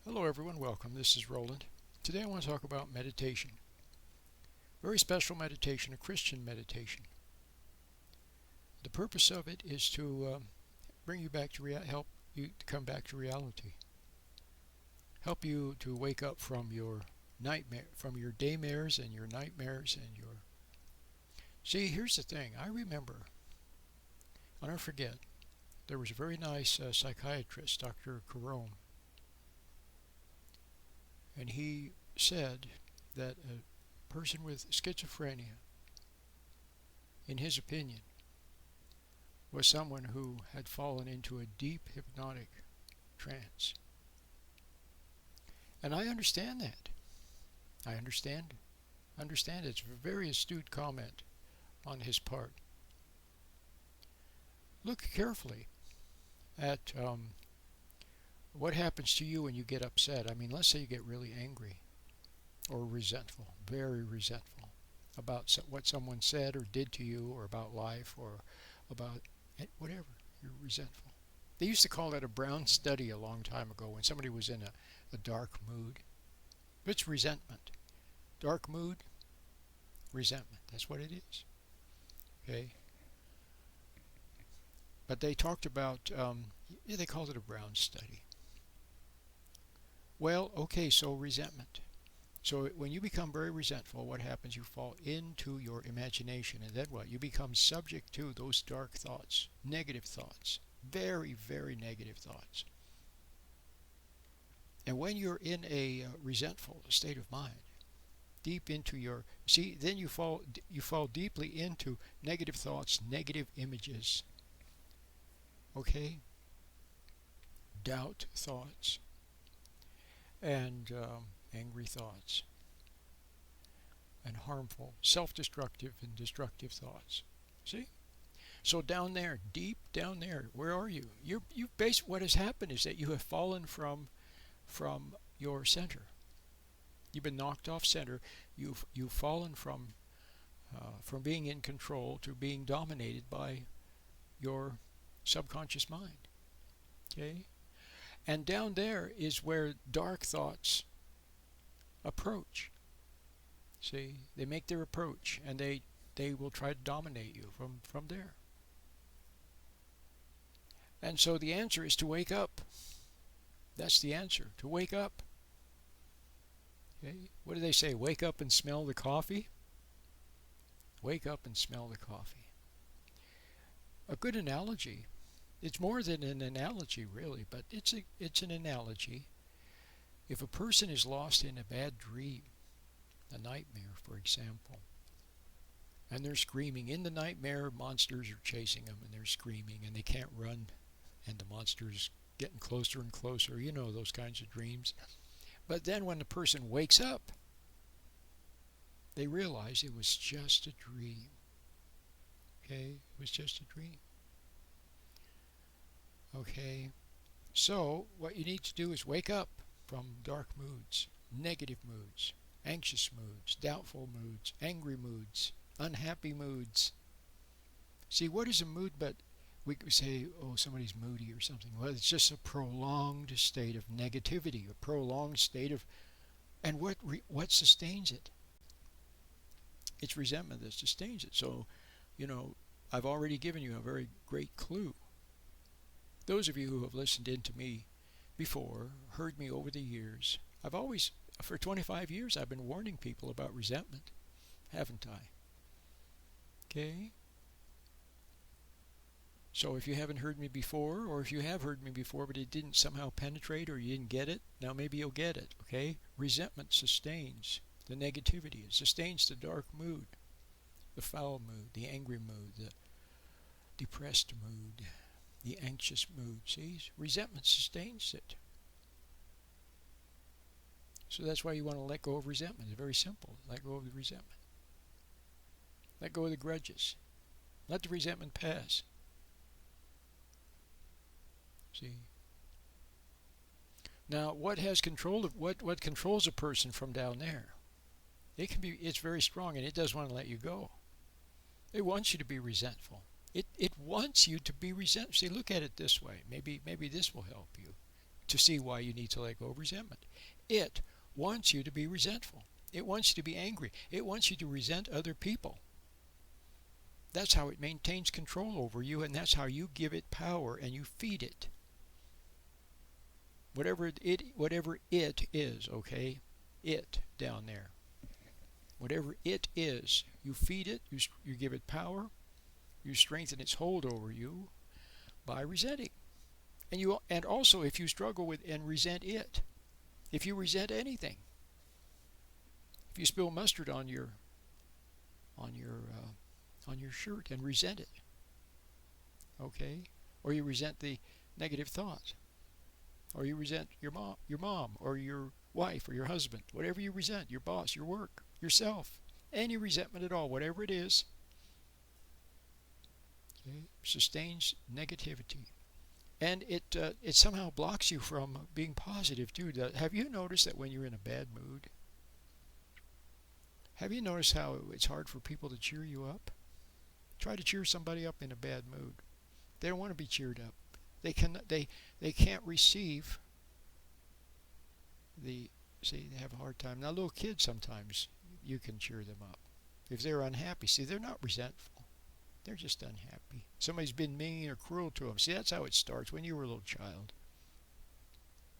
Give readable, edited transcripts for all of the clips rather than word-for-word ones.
Hello everyone, welcome. This is Roland. Today I want to talk about meditation. Very special meditation, a Christian meditation. The purpose of it is to bring you back to help you to come back to reality. Help you to wake up from your your daymares and your nightmares and your... See, here's the thing. I remember, I'll never forget, there was a very nice psychiatrist, Dr. Carone, and he said that a person with schizophrenia, in his opinion, was someone who had fallen into a deep hypnotic trance. And I understand that. I understand. It's a very astute comment on his part. Look carefully at what happens to you when you get upset. I mean, let's say you get really angry or resentful, very resentful about what someone said or did to you, or about life, or about whatever. You're resentful. They used to call that a brown study a long time ago when somebody was in a dark mood. It's resentment. Dark mood, resentment. That's what it is. Okay? But they talked about, they called it a brown study. Well, okay, so resentment. So when you become very resentful, what happens? You fall into your imagination, and then what? You become subject to those dark thoughts, negative thoughts, very, very negative thoughts. And when you're in a resentful state of mind, deep into your... See, then you fall deeply into negative thoughts, negative images. Okay? Doubt thoughts. And angry thoughts, and harmful, self-destructive and destructive thoughts. See? So down there, deep down there, where are you? What has happened is that you have fallen from your center. You've been knocked off center. You've fallen from being in control to being dominated by your subconscious mind. Okay? And down there is where dark thoughts approach. See, they make their approach, and they will try to dominate you from there. And so the answer is to wake up. That's the answer, to wake up. Okay? What do they say? Wake up and smell the coffee? Wake up and smell the coffee. A good analogy. It's more than an analogy, really, but it's an analogy. If a person is lost in a bad dream, a nightmare, for example, and they're screaming in the nightmare, monsters are chasing them, and they're screaming, and they can't run, and the monster's getting closer and closer. You know those kinds of dreams. But then when the person wakes up, they realize it was just a dream. Okay? It was just a dream. Okay, so what you need to do is wake up from dark moods, negative moods, anxious moods, doubtful moods, angry moods, unhappy moods. See, what is a mood? But we could say, oh, somebody's moody or something. Well, it's just a prolonged state of negativity, a prolonged state of... And what sustains it? It's resentment that sustains it. So, I've already given you a very great clue. Those of you who have listened in to me before, heard me over the years, for 25 years, I've been warning people about resentment, haven't I? Okay? So if you haven't heard me before, or if you have heard me before but it didn't somehow penetrate, or you didn't get it, now maybe you'll get it, okay? Resentment sustains the negativity. It sustains the dark mood, the foul mood, the angry mood, the depressed mood, the anxious mood. See, resentment sustains it. So that's why you want to let go of resentment. It's very simple. Let go of the resentment. Let go of the grudges. Let the resentment pass. See? Now, what controls a person from down there? It's very strong, and it doesn't want to let you go. It wants you to be resentful. It wants you to be resentful. See, look at it this way. Maybe this will help you. to see why you need to let go of resentment. It wants you to be resentful. It wants you to be angry. It wants you to resent other people. That's how it maintains control over you, and that's how you give it power and you feed it. Whatever it is, okay? It down there. Whatever it is, you feed it, you give it power, you strengthen its hold over you by resenting. And also if you struggle with and resent it, if you resent anything, if you spill mustard on your shirt and resent it, okay, or you resent the negative thought, or you resent your mom, or your wife, or your husband, whatever you resent, your boss, your work, yourself, any resentment at all, whatever it is, okay, sustains negativity. And it somehow blocks you from being positive too. Have you noticed that when you're in a bad mood, have you noticed how it's hard for people to cheer you up? Try to cheer somebody up in a bad mood. They don't want to be cheered up. They can't receive they have a hard time. Now little kids, sometimes you can cheer them up. If they're unhappy, see, they're not resentful. They're just unhappy. Somebody's been mean or cruel to them. See, that's how it starts when you were a little child.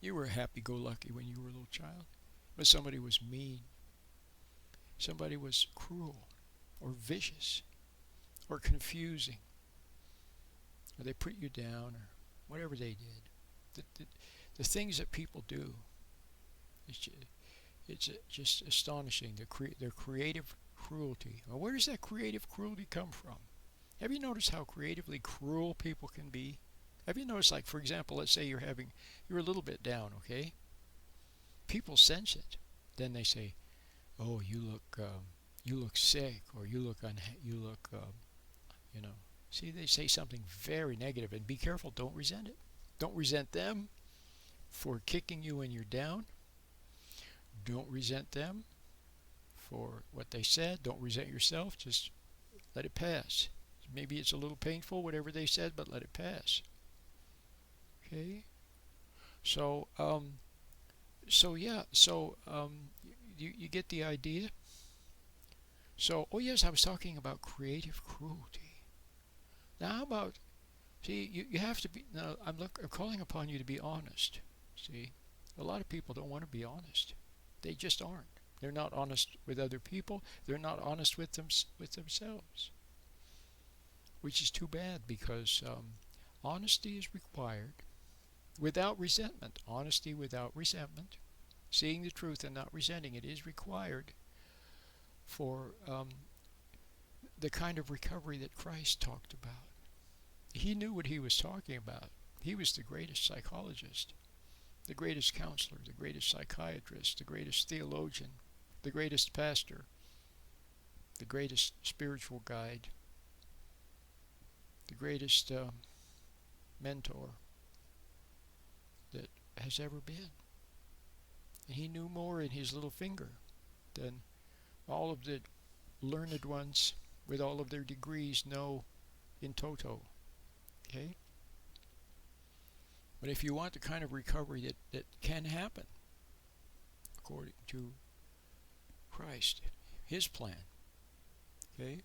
You were happy-go-lucky when you were a little child. But somebody was mean. Somebody was cruel or vicious or confusing. Or they put you down or whatever they did. The things that people do, it's just astonishing. Their creative cruelty. Well, where does that creative cruelty come from? Have you noticed how creatively cruel people can be? Have you noticed, like, for example, let's say you're a little bit down, okay? People sense it. Then they say, "Oh, you look sick," or you look you know. See, they say something very negative, and be careful. Don't resent it. Don't resent them for kicking you when you're down. Don't resent them for what they said. Don't resent yourself. Just let it pass. Maybe it's a little painful, whatever they said, but let it pass. Okay? So, you get the idea? So, oh yes, I was talking about creative cruelty. Now, how about, see, you have to be, now, I'm calling upon you to be honest. See, a lot of people don't want to be honest. They just aren't. They're not honest with other people. They're not honest with themselves. Which is too bad, because honesty is required without resentment. Honesty without resentment, seeing the truth and not resenting it, is required for the kind of recovery that Christ talked about. He knew what he was talking about. He was the greatest psychologist, the greatest counselor, the greatest psychiatrist, the greatest theologian, the greatest pastor, the greatest spiritual guide, the greatest mentor that has ever been. And he knew more in his little finger than all of the learned ones with all of their degrees know in toto. Okay? But if you want the kind of recovery that can happen according to Christ, his plan, okay,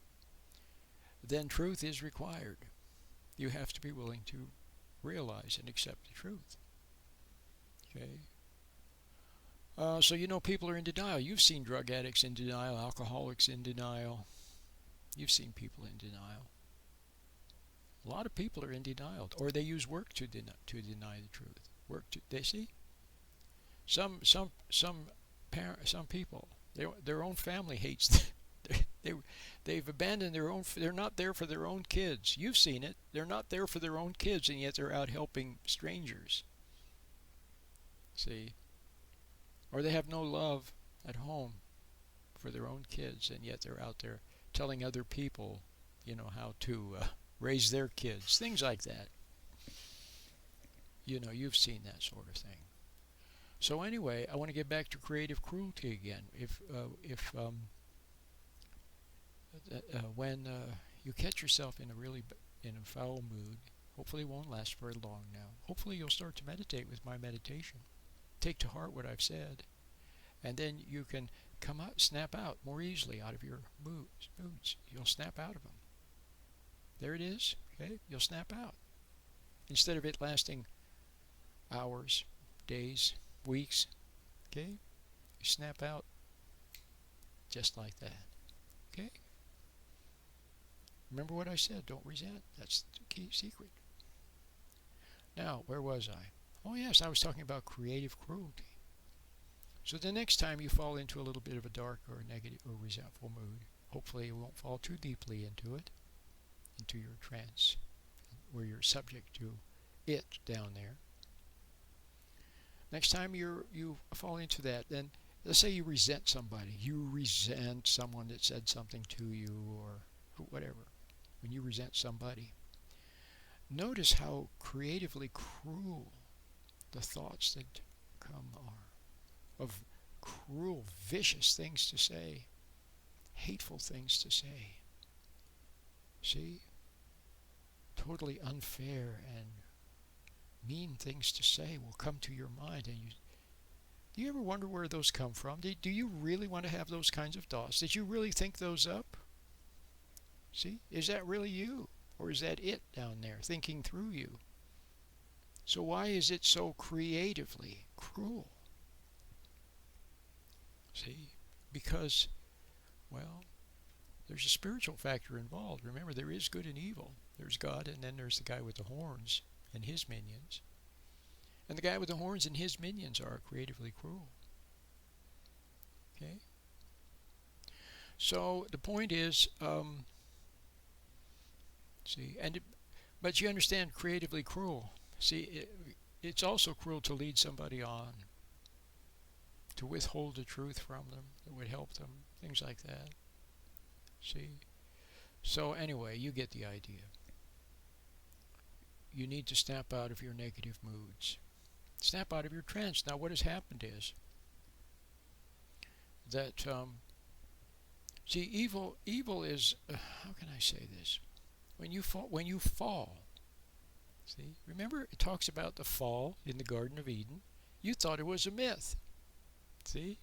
then truth is required. You have to be willing to realize and accept the truth. Okay? So people are in denial. You've seen drug addicts in denial, alcoholics in denial. You've seen people in denial. A lot of people are in denial, or they use work to deny the truth. They see some people, their own family hates them. They've abandoned their own. They're not there for their own kids. You've seen it. They're not there for their own kids, and yet they're out helping strangers. See, or they have no love at home for their own kids, and yet they're out there telling other people, how to raise their kids. Things like that. You've seen that sort of thing. So anyway, I want to get back to creative cruelty again. When you catch yourself in a foul mood, Hopefully it won't last very long now. Hopefully you'll start to meditate with my meditation. Take to heart what I've said, and then you can snap out more easily out of your moods. You'll snap out of them. There it is. Okay, you'll snap out. Instead of it lasting hours, days, weeks, okay, you snap out just like that. Okay? Remember what I said, don't resent. That's the key secret. Now, where was I? Oh yes, I was talking about creative cruelty. So the next time you fall into a little bit of a dark or negative or resentful mood, hopefully you won't fall too deeply into it, into your trance, where you're subject to it down there. Next time you fall into that, then let's say you resent somebody. You resent someone that said something to you or whatever. When you resent somebody, notice how creatively cruel the thoughts that come are, of cruel, vicious things to say, hateful things to say. See? Totally unfair and mean things to say will come to your mind, and do you ever wonder where those come from? Do you really want to have those kinds of thoughts? Did you really think those up? See? Is that really you? Or is that it down there thinking through you? So why is it so creatively cruel? See? Because, well, there's a spiritual factor involved. Remember, there is good and evil. There's God, and then there's the guy with the horns and his minions. And the guy with the horns and his minions are creatively cruel. Okay? So the point is, but you understand, creatively cruel. See, it's also cruel to lead somebody on, to withhold the truth from them that would help them, things like that. See? So anyway, you get the idea. You need to snap out of your negative moods. Snap out of your trance. Now what has happened is that, see, evil is, how can I say this? When you fall, see, remember it talks about the fall in the Garden of Eden. You thought it was a myth. See?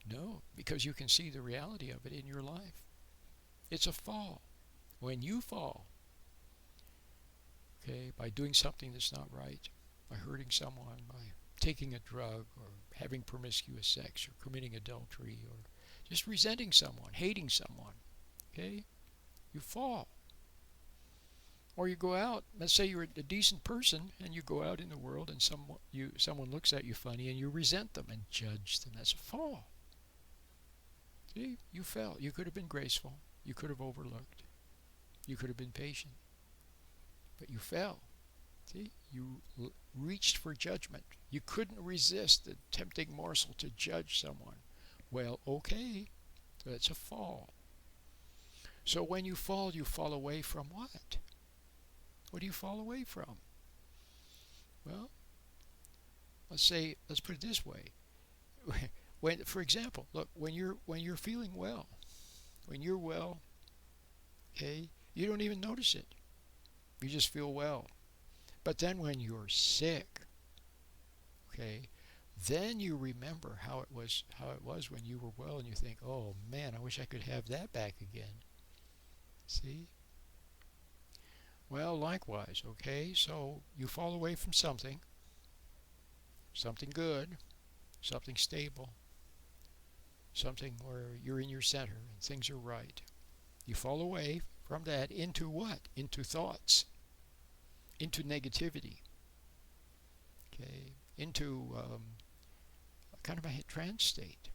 No, because you can see the reality of it in your life. It's a fall. When you fall, okay, by doing something that's not right, by hurting someone, by taking a drug, or having promiscuous sex, or committing adultery, or just resenting someone, hating someone, okay, you fall. Or you go out, let's say you're a decent person, and you go out in the world and someone looks at you funny and you resent them and judge them. That's a fall. See, you fell. You could have been graceful. You could have overlooked. You could have been patient. But you fell. See, you reached for judgment. You couldn't resist the tempting morsel to judge someone. Well, okay, so that's a fall. So when you fall away from what? What do you fall away from? Well, let's put it this way. For example, look, when you're feeling well, when you're well, okay, you don't even notice it. You just feel well. But then when you're sick, okay, then you remember how it was when you were well, and you think, oh man, I wish I could have that back again. See? Well, likewise, okay, so you fall away from something good, something stable, something where you're in your center and things are right. You fall away from that into what? Into thoughts, into negativity, okay, into kind of a trance state.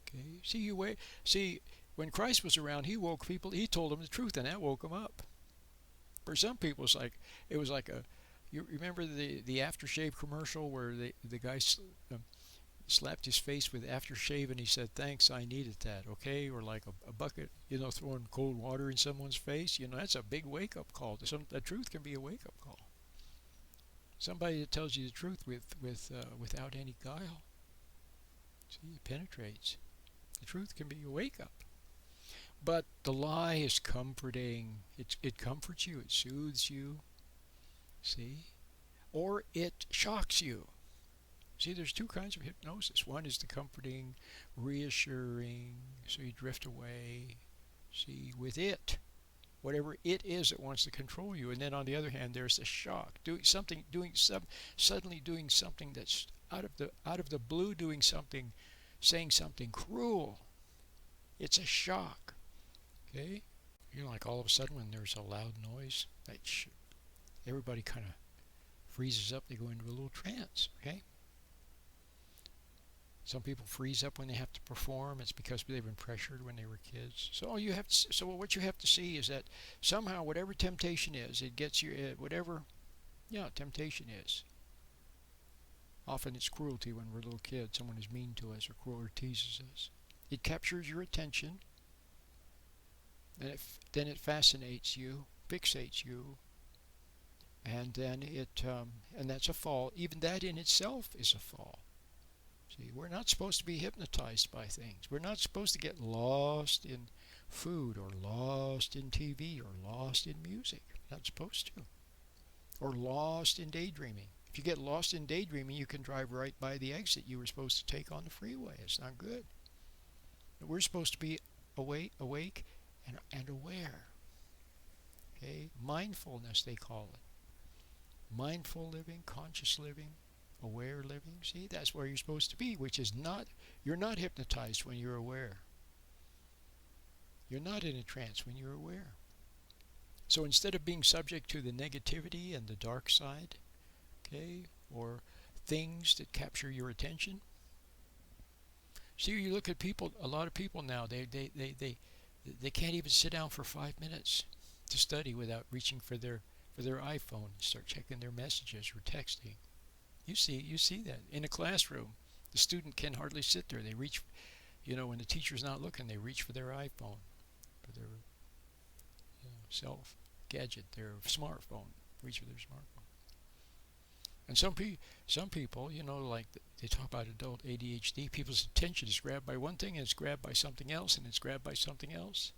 Okay, see, when Christ was around, he woke people, he told them the truth, and that woke them up. For some people, it was like a. You remember the aftershave commercial where the guy slapped his face with aftershave and he said, "Thanks, I needed that." Okay, or like a bucket, throwing cold water in someone's face. That's a big wake-up call. The truth can be a wake-up call. Somebody that tells you the truth without any guile. See, it penetrates. The truth can be a wake-up. But the lie is comforting. It comforts you, it soothes you, see? Or it shocks you. See, there's two kinds of hypnosis. One is the comforting, reassuring, so you drift away. See, with it, whatever it is that wants to control you. And then on the other hand, there's the shock, suddenly doing something that's out of the blue, doing something, saying something cruel. It's a shock. Okay, like all of a sudden when there's a loud noise, everybody kind of freezes up. They go into a little trance. Okay. Some people freeze up when they have to perform. It's because they've been pressured when they were kids. So what you have to see is that somehow whatever temptation is, it gets you whatever, temptation is. Often it's cruelty when we're little kids. Someone is mean to us or cruel or teases us. It captures your attention, and then it fascinates you, fixates you, and then and that's a fall. Even that in itself is a fall. See, we're not supposed to be hypnotized by things. We're not supposed to get lost in food or lost in TV or lost in music. Not supposed to. Or lost in daydreaming. If you get lost in daydreaming, you can drive right by the exit you were supposed to take on the freeway. It's not good. But we're supposed to be awake and aware. Okay? Mindfulness, they call it. Mindful living, conscious living, aware living. See, that's where you're supposed to be, which is you're not hypnotized when you're aware. You're not in a trance when you're aware. So instead of being subject to the negativity and the dark side, okay, or things that capture your attention. See, you look at people, a lot of people now, they can't even sit down for 5 minutes to study without reaching for their iPhone and start checking their messages or texting. You see that in a classroom. The student can hardly sit there. They reach, when the teacher's not looking, they reach for their iPhone, for their gadget, their smartphone. Reach for their smartphone. And some people, like they talk about adult ADHD, people's attention is grabbed by one thing and it's grabbed by something else and it's grabbed by something else.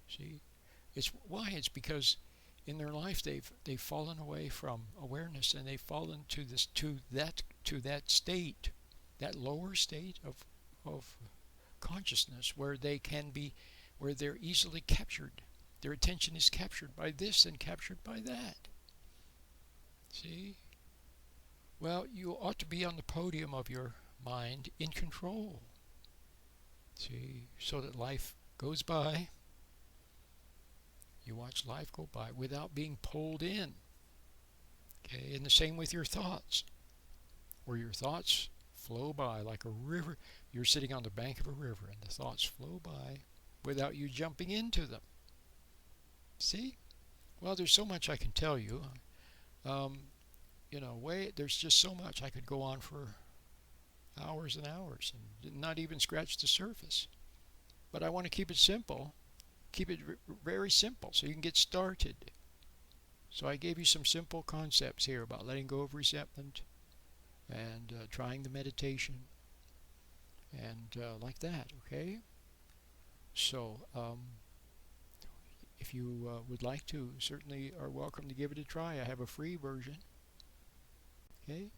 See, it's because in their life they've fallen away from awareness and they've fallen to that state, that lower state of consciousness where they're easily captured. Their attention is captured by this and captured by that. See? Well, you ought to be on the podium of your mind in control. See, so that life goes by. You watch life go by without being pulled in. Okay, and the same with your thoughts. Where your thoughts flow by like a river. You're sitting on the bank of a river and the thoughts flow by without you jumping into them. See? Well, there's so much I can tell you. There's just so much. I could go on for hours and hours and not even scratch the surface. But I want to keep it simple. Keep it very simple so you can get started. So I gave you some simple concepts here about letting go of resentment and trying the meditation and like that, okay? So if you would like to, certainly are welcome to give it a try. I have a free version. Okay?